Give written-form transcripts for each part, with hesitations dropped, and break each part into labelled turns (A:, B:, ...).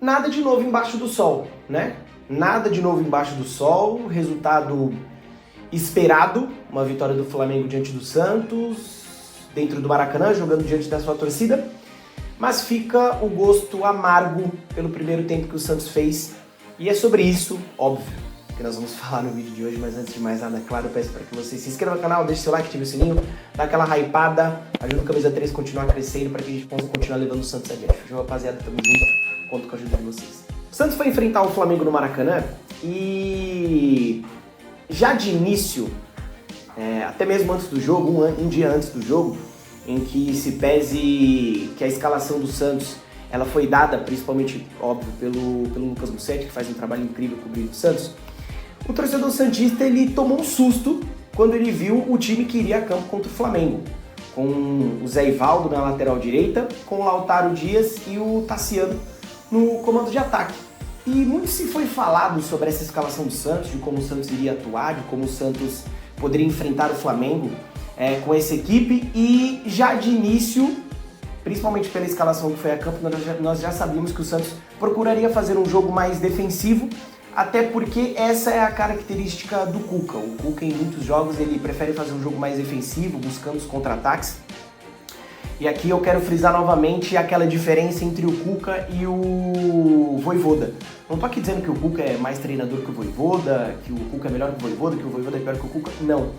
A: Nada de novo embaixo do sol, né? Nada de novo embaixo do sol, resultado esperado, uma vitória do Flamengo diante do Santos, dentro do Maracanã, jogando diante da sua torcida, mas fica o gosto amargo pelo primeiro tempo que o Santos fez, e é sobre isso, óbvio, que nós vamos falar no vídeo de hoje, mas antes de mais nada, claro, eu peço para que você se inscreva no canal, deixe seu like, ative o sininho, dá aquela hypada, ajuda o Camisa 3 a continuar crescendo para que a gente possa continuar levando o Santos adiante. Hoje, rapaziada, tamo junto, conto com a ajuda de vocês. O Santos foi enfrentar o Flamengo no Maracanã e já de início, até mesmo antes do jogo, um dia antes do jogo, em que se pese que a escalação do Santos ela foi dada, principalmente, óbvio, pelo Lucas Mussetti, que faz um trabalho incrível cobrindo o Santos, o torcedor santista ele tomou um susto quando ele viu o time que iria a campo contra o Flamengo, com o Zé Ivaldo na lateral direita, com o Lautaro Dias e o Tassiano no comando de ataque. E muito se foi falado sobre essa escalação do Santos, de como o Santos iria atuar, de como o Santos poderia enfrentar o Flamengo com essa equipe, e já de início, principalmente pela escalação que foi a campo, nós já sabíamos que o Santos procuraria fazer um jogo mais defensivo, até porque essa é a característica do Cuca. O Cuca, em muitos jogos, ele prefere fazer um jogo mais defensivo, buscando os contra-ataques. E aqui eu quero frisar novamente aquela diferença entre o Cuca e o Vojvoda. Não tô aqui dizendo que o Cuca é mais treinador que o Vojvoda, que o Cuca é melhor que o Vojvoda, que o Vojvoda é pior que o Cuca, não.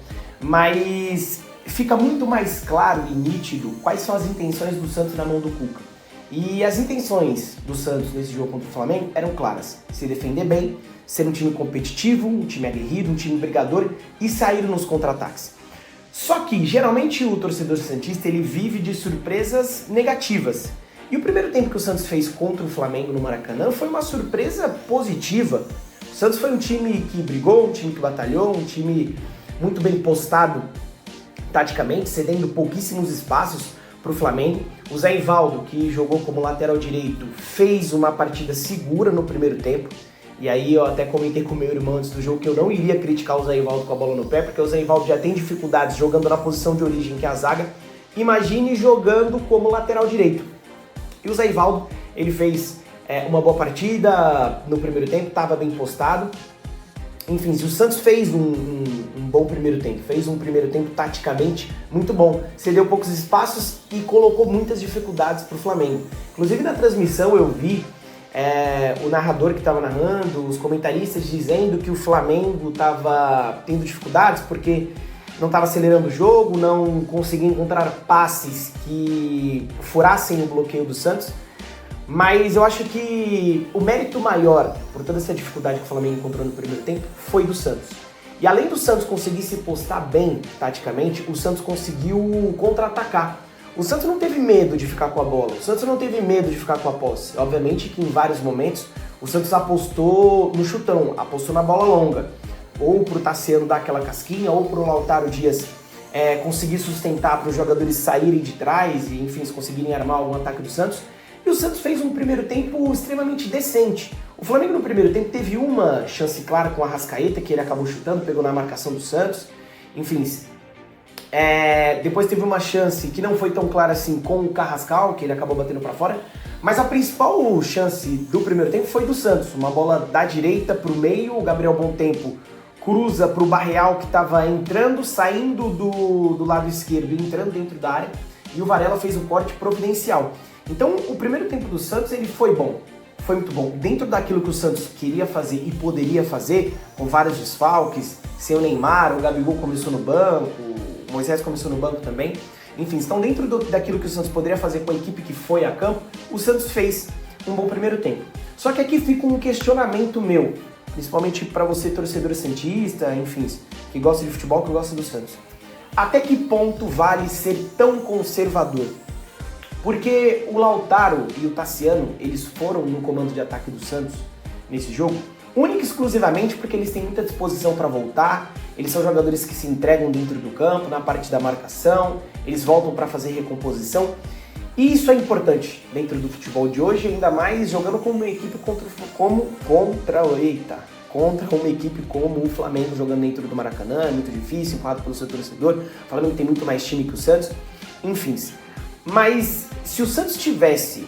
A: Mas fica muito mais claro e nítido quais são as intenções do Santos na mão do Cuca. E as intenções do Santos nesse jogo contra o Flamengo eram claras: se defender bem, ser um time competitivo, um time aguerrido, um time brigador e sair nos contra-ataques. Só que, geralmente, o torcedor santista ele vive de surpresas negativas. E o primeiro tempo que o Santos fez contra o Flamengo no Maracanã foi uma surpresa positiva. O Santos foi um time que brigou, um time que batalhou, um time muito bem postado taticamente, cedendo pouquíssimos espaços para o Flamengo. O Zé Ivaldo, que jogou como lateral direito, fez uma partida segura no primeiro tempo. E aí eu até comentei com o meu irmão antes do jogo que eu não iria criticar o Zé Ivaldo com a bola no pé, porque o Zé Ivaldo já tem dificuldades jogando na posição de origem, que é a zaga. Imagine jogando como lateral direito. E o Zé Ivaldo, ele fez uma boa partida no primeiro tempo, estava bem postado. Enfim, o Santos fez um bom primeiro tempo, fez um primeiro tempo taticamente muito bom, cedeu poucos espaços e colocou muitas dificuldades para o Flamengo. Inclusive na transmissão eu vi o narrador que estava narrando, os comentaristas dizendo que o Flamengo estava tendo dificuldades porque não estava acelerando o jogo, não conseguia encontrar passes que furassem o bloqueio do Santos. Mas eu acho que o mérito maior por toda essa dificuldade que o Flamengo encontrou no primeiro tempo foi do Santos. E além do Santos conseguir se postar bem taticamente, o Santos conseguiu contra-atacar. O Santos não teve medo de ficar com a bola, o Santos não teve medo de ficar com a posse. Obviamente que em vários momentos o Santos apostou no chutão, apostou na bola longa, ou pro Tassiano dar aquela casquinha, ou pro Lautaro Dias conseguir sustentar para os jogadores saírem de trás e, enfim, se conseguirem armar algum ataque do Santos. E o Santos fez um primeiro tempo extremamente decente. O Flamengo no primeiro tempo teve uma chance clara com a Arrascaeta, que ele acabou chutando, pegou na marcação do Santos. Enfim, depois teve uma chance que não foi tão clara assim com o Carrascal, que ele acabou batendo para fora. Mas a principal chance do primeiro tempo foi do Santos. Uma bola da direita para o meio, o Gabriel Bom Tempo cruza para o Barreal, que estava entrando, saindo do lado esquerdo e entrando dentro da área. E o Varela fez o corte providencial. Então, o primeiro tempo do Santos ele foi bom, foi muito bom. Dentro daquilo que o Santos queria fazer e poderia fazer, com vários desfalques, sem o Neymar, o Gabigol começou no banco, o Moisés começou no banco também. Enfim, estão dentro daquilo que o Santos poderia fazer com a equipe que foi a campo, o Santos fez um bom primeiro tempo. Só que aqui fica um questionamento meu, principalmente para você, torcedor santista, enfim, que gosta de futebol, que gosta do Santos. Até que ponto vale ser tão conservador? Porque o Lautaro e o Tassiano, eles foram no comando de ataque do Santos nesse jogo, única e exclusivamente porque eles têm muita disposição para voltar, eles são jogadores que se entregam dentro do campo, na parte da marcação, eles voltam para fazer recomposição, e isso é importante dentro do futebol de hoje, ainda mais jogando com uma equipe contra uma equipe como o Flamengo jogando dentro do Maracanã, é muito difícil, empurrado pelo seu torcedor, o Flamengo tem muito mais time que o Santos, enfim. Mas se o Santos tivesse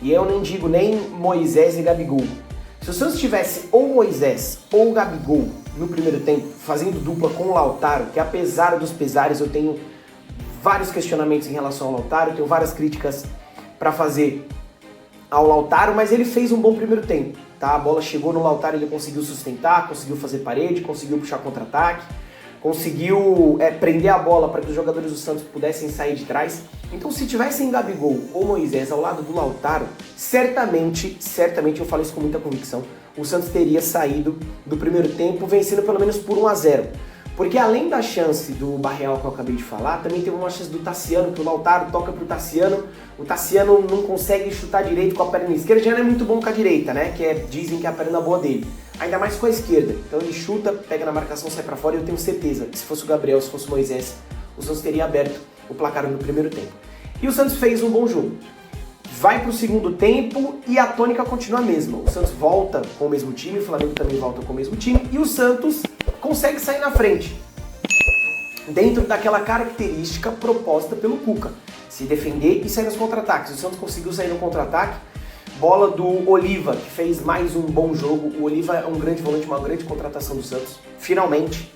A: E eu não digo nem Moisés e Gabigol. Se o Santos tivesse ou Moisés ou Gabigol no primeiro tempo, fazendo dupla com o Lautaro, que apesar dos pesares eu tenho vários questionamentos em relação ao Lautaro, tenho várias críticas para fazer ao Lautaro, mas ele fez um bom primeiro tempo, tá? A bola chegou no Lautaro, ele conseguiu sustentar, conseguiu fazer parede, conseguiu puxar contra-ataque, conseguiu prender a bola para que os jogadores do Santos pudessem sair de trás. Então, se tivessem Gabigol ou Moisés ao lado do Lautaro, certamente, eu falo isso com muita convicção, o Santos teria saído do primeiro tempo vencendo pelo menos por 1-0. Porque além da chance do Barreal que eu acabei de falar, também teve uma chance do Tassiano, que o Lautaro toca pro Tassiano, o Tassiano não consegue chutar direito com a perna esquerda, já não é muito bom com a direita, né? Dizem que é a perna boa dele. Ainda mais com a esquerda. Então ele chuta, pega na marcação, sai pra fora, e eu tenho certeza que se fosse o Gabriel, se fosse o Moisés, o Santos teria aberto o placar no primeiro tempo. E o Santos fez um bom jogo. Vai pro segundo tempo e a tônica continua a mesma. O Santos volta com o mesmo time, o Flamengo também volta com o mesmo time, e o Santos consegue sair na frente, dentro daquela característica proposta pelo Cuca, se defender e sair nos contra-ataques. O Santos conseguiu sair no contra-ataque, bola do Oliva, que fez mais um bom jogo. O Oliva é um grande volante, uma grande contratação do Santos, finalmente.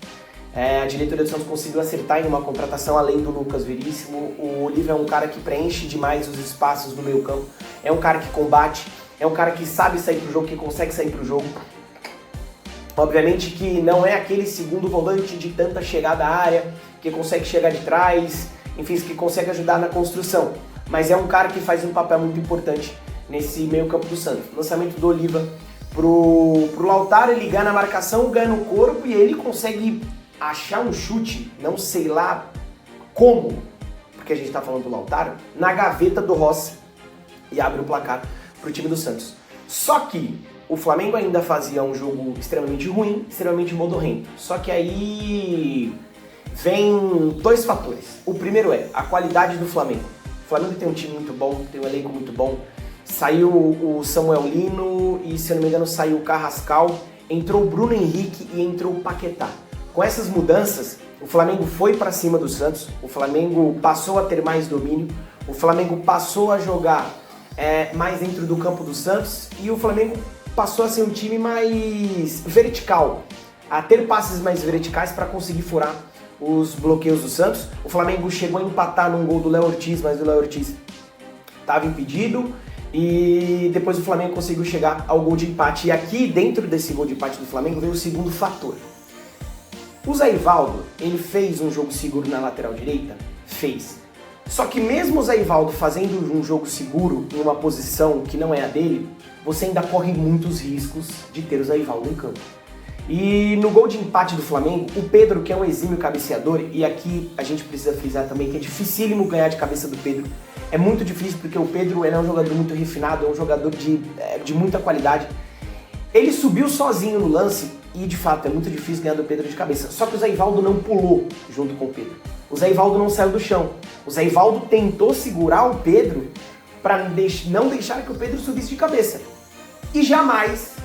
A: A diretoria do Santos conseguiu acertar em uma contratação além do Lucas Veríssimo. O Oliva é um cara que preenche demais os espaços do meio campo, é um cara que combate, é um cara que sabe sair pro jogo, que consegue sair pro jogo. Obviamente que não é aquele segundo volante de tanta chegada à área, que consegue chegar de trás, enfim, que consegue ajudar na construção. Mas é um cara que faz um papel muito importante nesse meio campo do Santos. Lançamento do Oliva pro Lautaro, ele ganha na marcação, ganha no corpo e ele consegue achar um chute, não sei lá como, porque a gente tá falando do Lautaro, na gaveta do Rossi e abre o placar pro time do Santos. Só que o Flamengo ainda fazia um jogo extremamente ruim, extremamente modorrento. Só que aí vem dois fatores. O primeiro é a qualidade do Flamengo. O Flamengo tem um time muito bom, tem um elenco muito bom. Saiu o Samuel Lino e, se eu não me engano, saiu o Carrascal. Entrou o Bruno Henrique e entrou o Paquetá. Com essas mudanças, o Flamengo foi para cima do Santos. O Flamengo passou a ter mais domínio. O Flamengo passou a jogar mais dentro do campo do Santos. E o Flamengo passou a ser um time mais vertical, a ter passes mais verticais para conseguir furar os bloqueios do Santos. O Flamengo chegou a empatar num gol do Léo Ortiz, mas o Léo Ortiz estava impedido, e depois o Flamengo conseguiu chegar ao gol de empate. E aqui, dentro desse gol de empate do Flamengo, veio o segundo fator. O Zé Ivaldo, ele fez um jogo seguro na lateral direita? Fez. Só que mesmo o Zé Ivaldo fazendo um jogo seguro em uma posição que não é a dele, você ainda corre muitos riscos de ter o Zé Ivaldo em campo. E no gol de empate do Flamengo, o Pedro, que é um exímio cabeceador, e aqui a gente precisa frisar também que é dificílimo ganhar de cabeça do Pedro. É muito difícil porque o Pedro é um jogador muito refinado, é um jogador de muita qualidade. Ele subiu sozinho no lance e, de fato, é muito difícil ganhar do Pedro de cabeça. Só que o Zé Ivaldo não pulou junto com o Pedro. O Zé Ivaldo não saiu do chão. O Zé Ivaldo tentou segurar o Pedro para não deixar que o Pedro subisse de cabeça. E jamais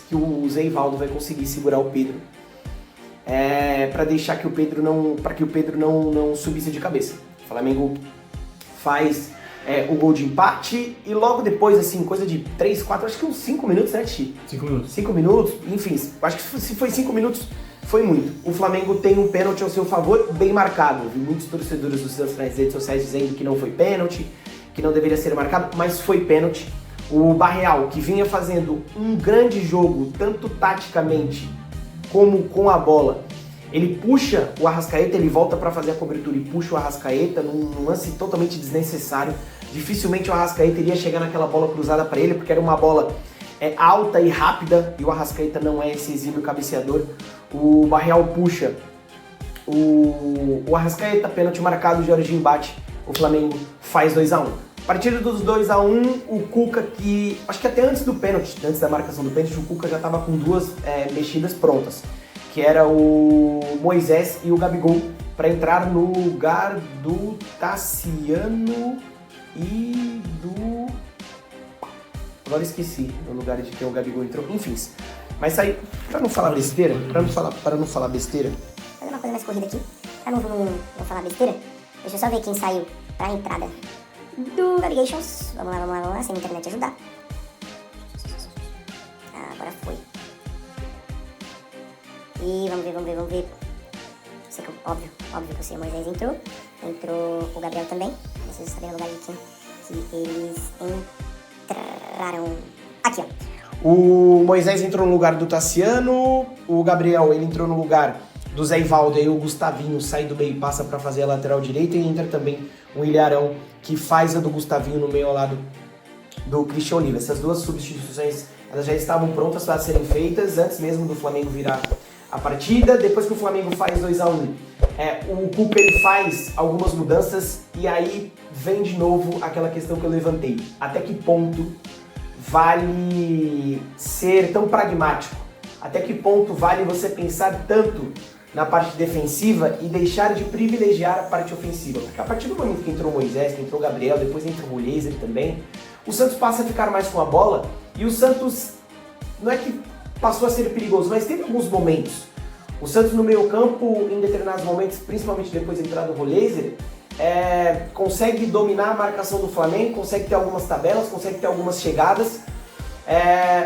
A: que o Zé Ivaldo vai conseguir segurar o Pedro para deixar que o Pedro não subisse de cabeça. O Flamengo faz o gol de empate e logo depois, assim, coisa de 3, 4, acho que uns 5 minutos, né, Ti?
B: 5 minutos.
A: 5 minutos, enfim, acho que se foi 5 minutos, foi muito. O Flamengo tem um pênalti ao seu favor, bem marcado. Vi muitos torcedores do Santos nas redes sociais dizendo que não foi pênalti, que não deveria ser marcado, mas foi pênalti. O Barreal, que vinha fazendo um grande jogo, tanto taticamente como com a bola, ele puxa o Arrascaeta, ele volta para fazer a cobertura e puxa o Arrascaeta num lance totalmente desnecessário. Dificilmente o Arrascaeta iria chegar naquela bola cruzada para ele, porque era uma bola alta e rápida, e o Arrascaeta não é esse exímio cabeceador. O Barreal puxa o Arrascaeta, pênalti marcado, o Jorginho bate, o Flamengo faz 2-1. A partir dos 2-1, o Cuca, que acho que até antes do pênalti, antes da marcação do pênalti, o Cuca já estava com duas mexidas prontas, que era o Moisés e o Gabigol, para entrar no lugar do Tassiano e do... Agora esqueci o lugar de que o Gabigol entrou, enfim. Mas aí, para não falar besteira, para não falar besteira...
C: Fazer uma coisa mais corrida aqui, para não falar besteira, deixa eu só ver quem saiu para a entrada.
B: do Navigations. Vamos lá, sem a internet ajudar. Agora foi. E vamos ver. Sei que, óbvio que o senhor Moisés entrou. Entrou o Gabriel também. Preciso saber o lugar de quem que eles entraram. Aqui, ó.
A: O Moisés entrou no lugar do Tassiano. O Gabriel, ele entrou no lugar do Zé Ivaldo. Aí o Gustavinho sai do meio e passa para fazer a lateral direita. E entra também o Ilharão, que faz a do Gustavinho no meio ao lado do Christian Oliva. Essas duas substituições, elas já estavam prontas para serem feitas antes mesmo do Flamengo virar a partida. Depois que o Flamengo faz 2-1, o Cuca ele faz algumas mudanças e aí vem de novo aquela questão que eu levantei. Até que ponto vale ser tão pragmático? Até que ponto vale você pensar tanto na parte defensiva e deixar de privilegiar a parte ofensiva? Porque a partir do momento que entrou o Moisés, que entrou o Gabriel, depois entrou o Rolheiser também, o Santos passa a ficar mais com a bola e o Santos não é que passou a ser perigoso, mas teve alguns momentos. O Santos no meio campo, em determinados momentos, principalmente depois da entrada do Rolheiser, consegue dominar a marcação do Flamengo, consegue ter algumas tabelas, consegue ter algumas chegadas.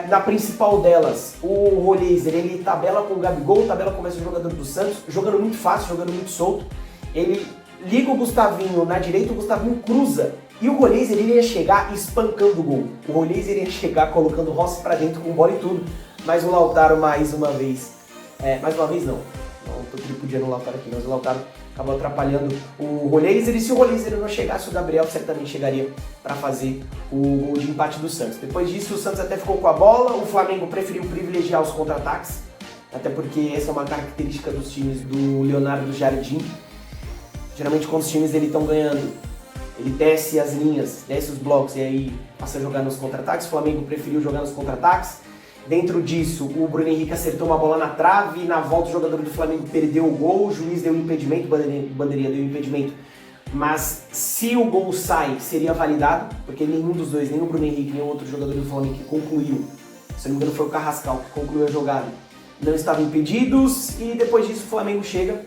A: Na principal delas, o Rolheiser, ele tabela com o Gabigol, tabela com o mesmo jogador do Santos, jogando muito fácil, jogando muito solto. Ele liga o Gustavinho na direita, o Gustavinho cruza. E o Rolheiser, ele ia chegar espancando o gol. O Rolheiser ia chegar colocando o Rossi pra dentro com bola e tudo. Mas o Lautaro mais uma vez não tô tripudiando o Lautaro aqui, mas o Lautaro acabou atrapalhando o Rolheiser, e se o Rolheiser não chegasse, o Gabriel certamente chegaria para fazer o gol de empate do Santos. Depois disso, o Santos até ficou com a bola, o Flamengo preferiu privilegiar os contra-ataques, até porque essa é uma característica dos times do Leonardo Jardim. Geralmente quando os times dele estão ganhando, ele desce as linhas, desce os blocos e aí passa a jogar nos contra-ataques. O Flamengo preferiu jogar nos contra-ataques. Dentro disso, o Bruno Henrique acertou uma bola na trave, na volta o jogador do Flamengo perdeu o gol, o juiz deu impedimento, o bandeirinha deu impedimento, mas se o gol sai, seria validado, porque nenhum dos dois, nem o Bruno Henrique, nem o outro jogador do Flamengo que concluiu, se não me engano foi o Carrascal que concluiu a jogada, não estavam impedidos, e depois disso o Flamengo chega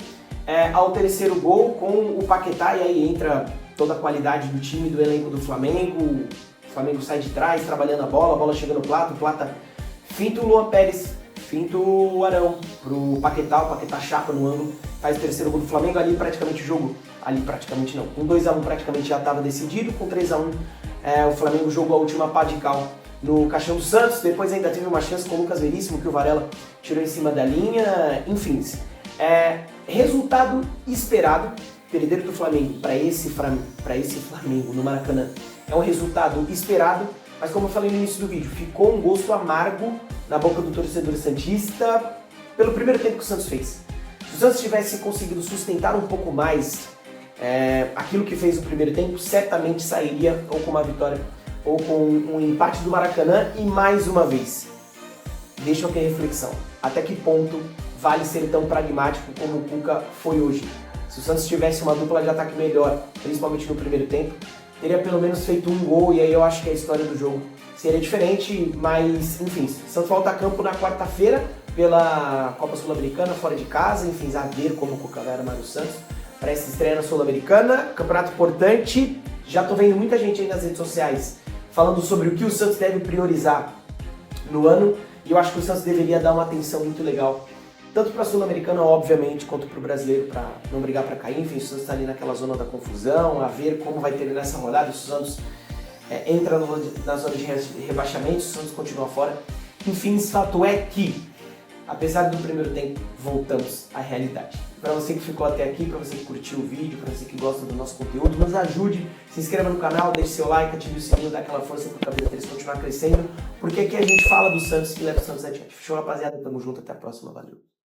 A: ao terceiro gol com o Paquetá, e aí entra toda a qualidade do time, do elenco do Flamengo. O Flamengo sai de trás, trabalhando a bola chega no Plata, o Plata finta o Luan Pérez, finta o Arão pro Paquetá, o Paquetá chapa no ângulo, faz o terceiro gol do Flamengo. Ali praticamente o jogo, com 2-1 praticamente já estava decidido, com 3-1 o Flamengo jogou a última pá de cal no caixão do Santos. Depois ainda teve uma chance com o Lucas Veríssimo, que o Varela tirou em cima da linha, enfim. Resultado esperado, perder do Flamengo para esse Flamengo no Maracanã é um resultado esperado, mas como eu falei no início do vídeo, ficou um gosto amargo na boca do torcedor santista pelo primeiro tempo que o Santos fez. Se o Santos tivesse conseguido sustentar um pouco mais aquilo que fez no primeiro tempo, certamente sairia ou com uma vitória ou com um empate do Maracanã. E mais uma vez, deixa aqui a reflexão, até que ponto vale ser tão pragmático como o Cuca foi hoje? Se o Santos tivesse uma dupla de ataque melhor, principalmente no primeiro tempo, teria pelo menos feito um gol, e aí eu acho que a história do jogo seria diferente. Mas, enfim, o Santos volta a campo na quarta-feira pela Copa Sul-Americana, fora de casa. Enfim, a ver como o Cuca vai armar o Santos para essa estreia na Sul-Americana. Campeonato importante, já tô vendo muita gente aí nas redes sociais falando sobre o que o Santos deve priorizar no ano, e eu acho que o Santos deveria dar uma atenção muito legal tanto para a Sul-Americana, obviamente, quanto para o brasileiro, para não brigar para cair. Enfim, o Santos está ali naquela zona da confusão, a ver como vai ter nessa rodada. Se o Santos entra na zona de rebaixamento, se o Santos continua fora. Enfim, fato é que, apesar do primeiro tempo, voltamos à realidade. Para você que ficou até aqui, para você que curtiu o vídeo, para você que gosta do nosso conteúdo, nos ajude, se inscreva no canal, deixe seu like, ative o sininho, dá aquela força para o Cabelo 3 continuar crescendo, porque aqui a gente fala do Santos e leva o Santos adiante. Fechou, rapaziada? Tamo junto, até a próxima, valeu!